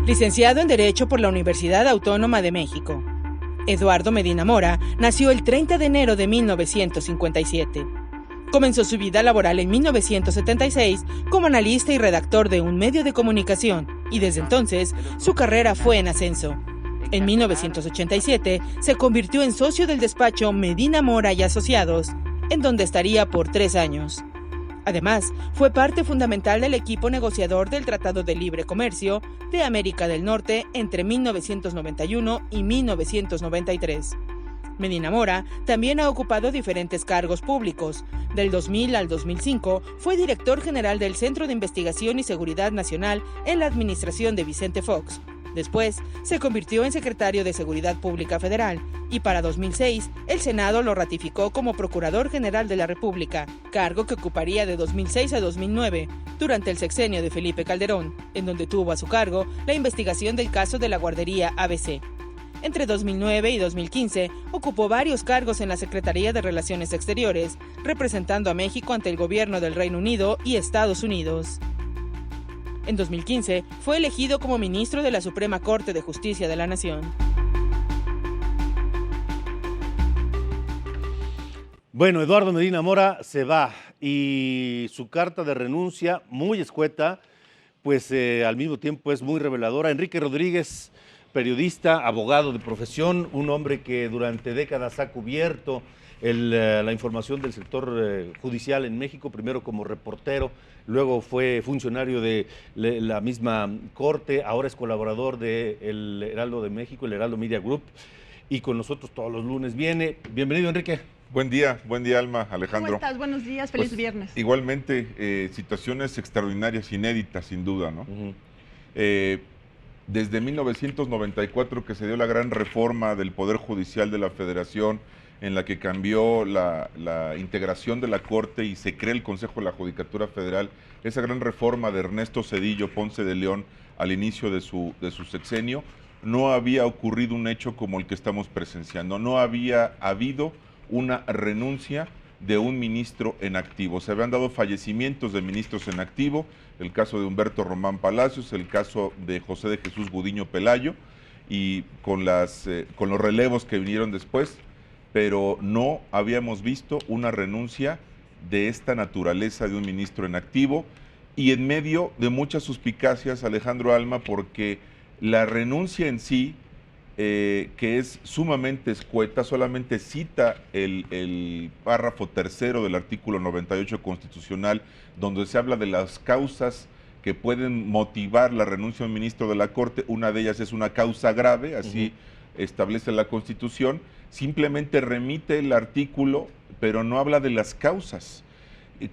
Licenciado en Derecho por la Universidad Autónoma de México, Eduardo Medina Mora nació el 30 de enero de 1957. Comenzó su vida laboral en 1976 como analista y redactor de un medio de comunicación y desde entonces su carrera fue en ascenso. En 1987 se convirtió en socio del despacho Medina Mora y Asociados, en donde estaría por 3 años. Además, fue parte fundamental del equipo negociador del Tratado de Libre Comercio de América del Norte entre 1991 y 1993. Medina Mora también ha ocupado diferentes cargos públicos. Del 2000 al 2005 fue director general del Centro de Investigación y Seguridad Nacional en la administración de Vicente Fox. Después, se convirtió en secretario de Seguridad Pública Federal y para 2006, el Senado lo ratificó como Procurador General de la República, cargo que ocuparía de 2006 a 2009, durante el sexenio de Felipe Calderón, en donde tuvo a su cargo la investigación del caso de la guardería ABC. Entre 2009 y 2015, ocupó varios cargos en la Secretaría de Relaciones Exteriores, representando a México ante el gobierno del Reino Unido y Estados Unidos. En 2015, fue elegido como ministro de la Suprema Corte de Justicia de la Nación. Bueno, Eduardo Medina Mora se va y su carta de renuncia, muy escueta, pues al mismo tiempo es muy reveladora. Enrique Rodríguez, periodista, abogado de profesión, un hombre que durante décadas ha cubierto la información del sector judicial en México, primero como reportero, luego fue funcionario de la misma corte, ahora es colaborador del Heraldo de México, el Heraldo Media Group, y con nosotros todos los lunes viene. Bienvenido, Enrique. Buen día, Alma, Alejandro. ¿Cómo estás? Buenos días, feliz viernes. Igualmente, situaciones extraordinarias, inéditas, sin duda, ¿no? Desde 1994 que se dio la gran reforma del Poder Judicial de la Federación, en la que cambió la integración de la Corte y se crea el Consejo de la Judicatura Federal, esa gran reforma de Ernesto Zedillo Ponce de León al inicio de su sexenio, no había ocurrido un hecho como el que estamos presenciando, no había habido una renuncia de un ministro en activo. Se habían dado fallecimientos de ministros en activo, el caso de Humberto Román Palacios, el caso de José de Jesús Gudiño Pelayo, y con los relevos que vinieron después, pero no habíamos visto una renuncia de esta naturaleza de un ministro en activo, y en medio de muchas suspicacias, Alejandro, Alma, porque la renuncia en sí, que es sumamente escueta, solamente cita el párrafo tercero del artículo 98 constitucional, donde se habla de las causas que pueden motivar la renuncia de un ministro de la Corte. Una de ellas es una causa grave, así establece la Constitución. Simplemente remite el artículo, pero no habla de las causas.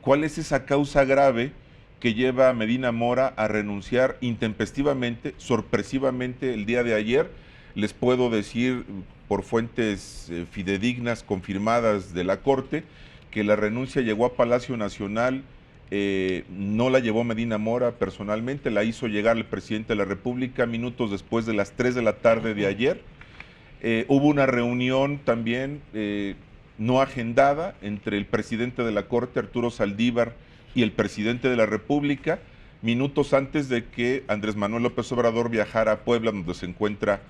¿Cuál es esa causa grave que lleva a Medina Mora a renunciar intempestivamente, sorpresivamente el día de ayer? Les puedo decir por fuentes fidedignas, confirmadas de la Corte, que la renuncia llegó a Palacio Nacional, no la llevó Medina Mora personalmente, la hizo llegar el presidente de la República minutos después de las 3 de la tarde de ayer. Hubo una reunión también no agendada entre el presidente de la Corte, Arturo Saldívar, y el presidente de la República, minutos antes de que Andrés Manuel López Obrador viajara a Puebla, donde se encuentra,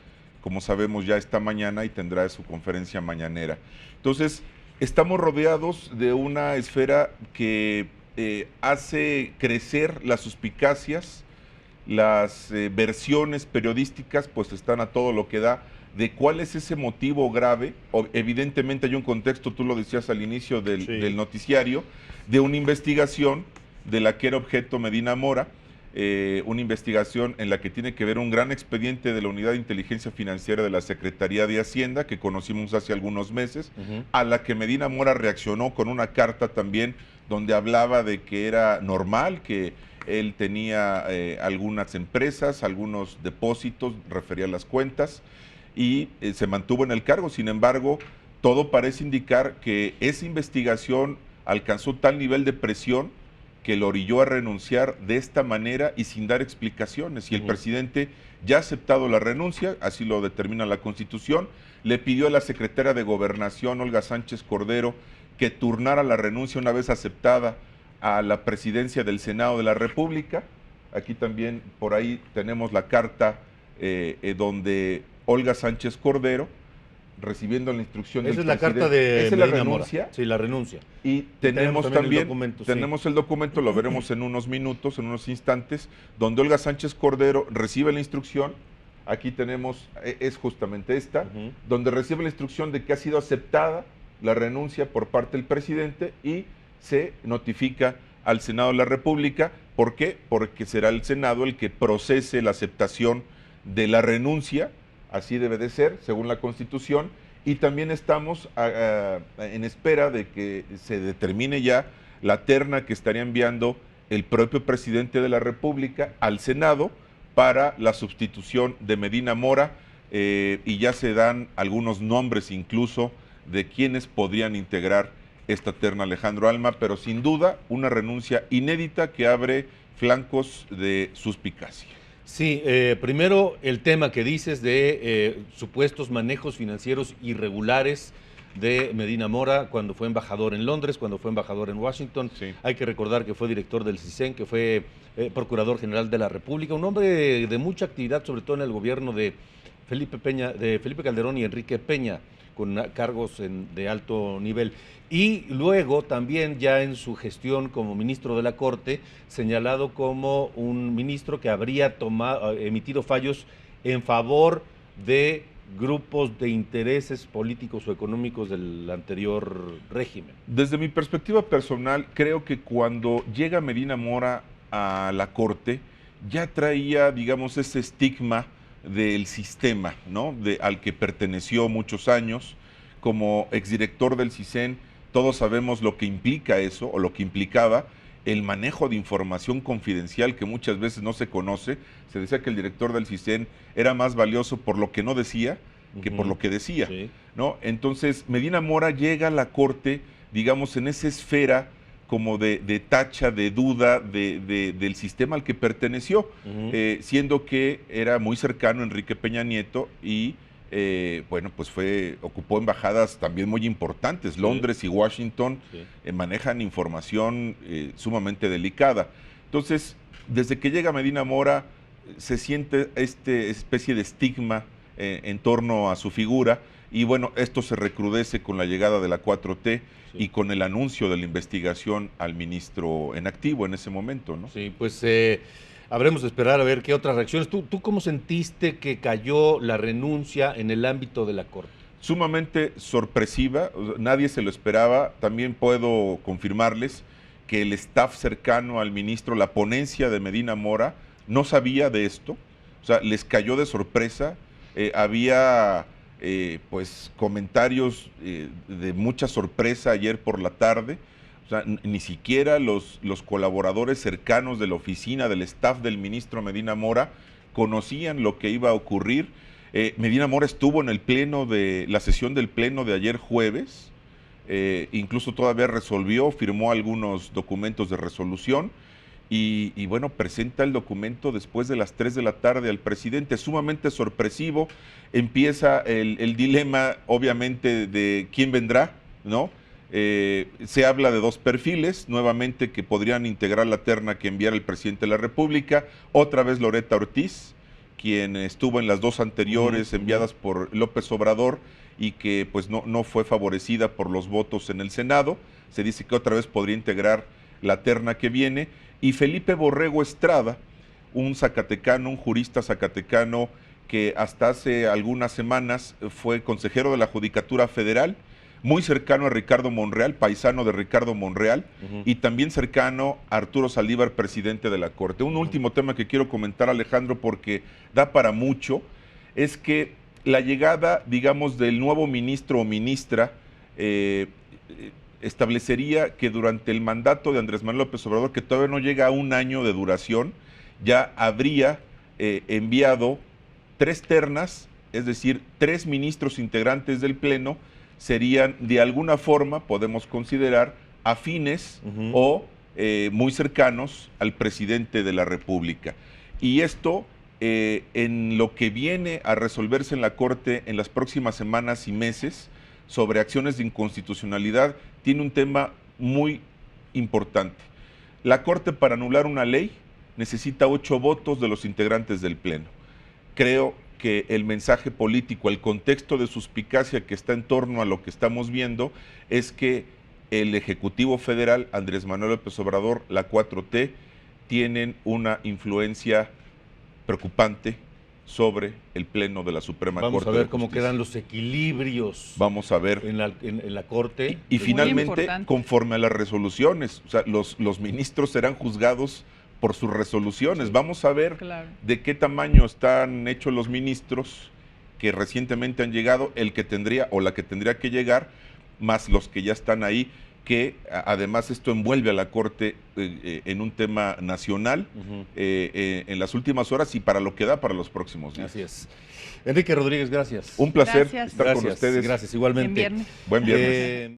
como sabemos, ya esta mañana y tendrá su conferencia mañanera. Entonces, estamos rodeados de una esfera que hace crecer las suspicacias, las versiones periodísticas, pues están a todo lo que da, de cuál es ese motivo grave. Evidentemente hay un contexto, tú lo decías al inicio del noticiario, de una investigación de la que era objeto Medina Mora, una investigación en la que tiene que ver un gran expediente de la Unidad de Inteligencia Financiera de la Secretaría de Hacienda, que conocimos hace algunos meses, a la que Medina Mora reaccionó con una carta también donde hablaba de que era normal, que él tenía algunas empresas, algunos depósitos, refería a las cuentas, y se mantuvo en el cargo. Sin embargo, todo parece indicar que esa investigación alcanzó tal nivel de presión que lo orilló a renunciar de esta manera y sin dar explicaciones. Y el presidente ya ha aceptado la renuncia, así lo determina la Constitución. Le pidió a la secretaria de Gobernación, Olga Sánchez Cordero, que turnara la renuncia una vez aceptada a la presidencia del Senado de la República. Aquí también por ahí tenemos la carta donde Olga Sánchez Cordero, recibiendo la instrucción Esa del es la presidente, carta de esa es la Medina Mora. renuncia. Sí, la renuncia. Y tenemos también el documento, tenemos el documento, lo veremos en unos minutos, en unos instantes, donde Olga Sánchez Cordero recibe la instrucción. Aquí tenemos, es justamente esta, donde recibe la instrucción de que ha sido aceptada la renuncia por parte del presidente y se notifica al Senado de la República. ¿Por qué? Porque será el Senado el que procese la aceptación de la renuncia, así debe de ser, según la Constitución, y también estamos en espera de que se determine ya la terna que estaría enviando el propio presidente de la República al Senado para la sustitución de Medina Mora, y ya se dan algunos nombres incluso de quienes podrían integrar esta terna, Alejandro Alma, pero sin duda una renuncia inédita que abre flancos de suspicacia. Sí, primero el tema que dices de supuestos manejos financieros irregulares de Medina Mora cuando fue embajador en Londres, cuando fue embajador en Washington. Sí. Hay que recordar que fue director del CISEN, que fue procurador general de la República, un hombre de mucha actividad, sobre todo en el gobierno de Felipe Calderón y Enrique Peña, con cargos de alto nivel. Y luego también ya en su gestión como ministro de la Corte, señalado como un ministro que habría emitido fallos en favor de grupos de intereses políticos o económicos del anterior régimen. Desde mi perspectiva personal, creo que cuando llega Medina Mora a la Corte, ya traía, digamos, ese estigma del sistema, ¿no? Al que perteneció muchos años. Como exdirector del CISEN, todos sabemos lo que implica eso, o lo que implicaba el manejo de información confidencial que muchas veces no se conoce. Se decía que el director del CISEN era más valioso por lo que no decía que por lo que decía, Sí. ¿no? Entonces, Medina Mora llega a la Corte, digamos, en esa esfera como de tacha, de duda del sistema al que perteneció, siendo que era muy cercano a Enrique Peña Nieto y bueno, pues ocupó embajadas también muy importantes. Londres y Washington manejan información sumamente delicada. Entonces, desde que llega Medina Mora, se siente esta especie de estigma en torno a su figura, y bueno, esto se recrudece con la llegada de la 4T y con el anuncio de la investigación al ministro en activo en ese momento, ¿no? Sí, pues habremos de esperar a ver qué otras reacciones. ¿Tú cómo sentiste que cayó la renuncia en el ámbito de la Corte? Sumamente sorpresiva, nadie se lo esperaba. También puedo confirmarles que el staff cercano al ministro, la ponencia de Medina Mora, no sabía de esto, o sea, les cayó de sorpresa. Había pues comentarios de mucha sorpresa ayer por la tarde. O sea, ni siquiera los colaboradores cercanos de la oficina, del staff del ministro Medina Mora, conocían lo que iba a ocurrir. Medina Mora estuvo en el pleno de la sesión del pleno de ayer jueves, incluso todavía firmó algunos documentos de resolución y bueno, presenta el documento después de las 3 de la tarde al presidente, sumamente sorpresivo. Empieza el dilema, obviamente, de quién vendrá, ¿no? Se habla de dos perfiles, nuevamente, que podrían integrar la terna que enviara el presidente de la República. Otra vez Loretta Ortiz, quien estuvo en las dos anteriores enviadas por López Obrador y que pues no fue favorecida por los votos en el Senado. Se dice que otra vez podría integrar la terna que viene. Y Felipe Borrego Estrada, un zacatecano, un jurista zacatecano que hasta hace algunas semanas fue consejero de la Judicatura Federal, muy cercano a Ricardo Monreal, paisano de Ricardo Monreal, y también cercano a Arturo Saldívar, presidente de la Corte. Un último tema que quiero comentar, Alejandro, porque da para mucho, es que la llegada, digamos, del nuevo ministro o ministra establecería que durante el mandato de Andrés Manuel López Obrador, que todavía no llega a un año de duración, ya habría enviado 3 ternas, es decir, 3 ministros integrantes del Pleno serían de alguna forma, podemos considerar, afines o muy cercanos al presidente de la República. Y esto, en lo que viene a resolverse en la Corte en las próximas semanas y meses, sobre acciones de inconstitucionalidad, tiene un tema muy importante. La Corte, para anular una ley, necesita 8 votos de los integrantes del Pleno. creo que el mensaje político, el contexto de suspicacia que está en torno a lo que estamos viendo es que el Ejecutivo Federal, Andrés Manuel López Obrador, la 4T, tienen una influencia preocupante sobre el Pleno de la Suprema Corte. Vamos a ver cómo quedan los equilibrios. Vamos a ver. En la Corte. Y finalmente, conforme a las resoluciones, o sea, los ministros serán juzgados por sus resoluciones. Sí. Vamos a ver de qué tamaño están hechos los ministros que recientemente han llegado, el que tendría o la que tendría que llegar, más los que ya están ahí, que además esto envuelve a la Corte en un tema nacional en las últimas horas y para lo que da para los próximos días. Así es. Enrique Rodríguez, gracias. Un placer estar con ustedes. Gracias, igualmente. Buen viernes.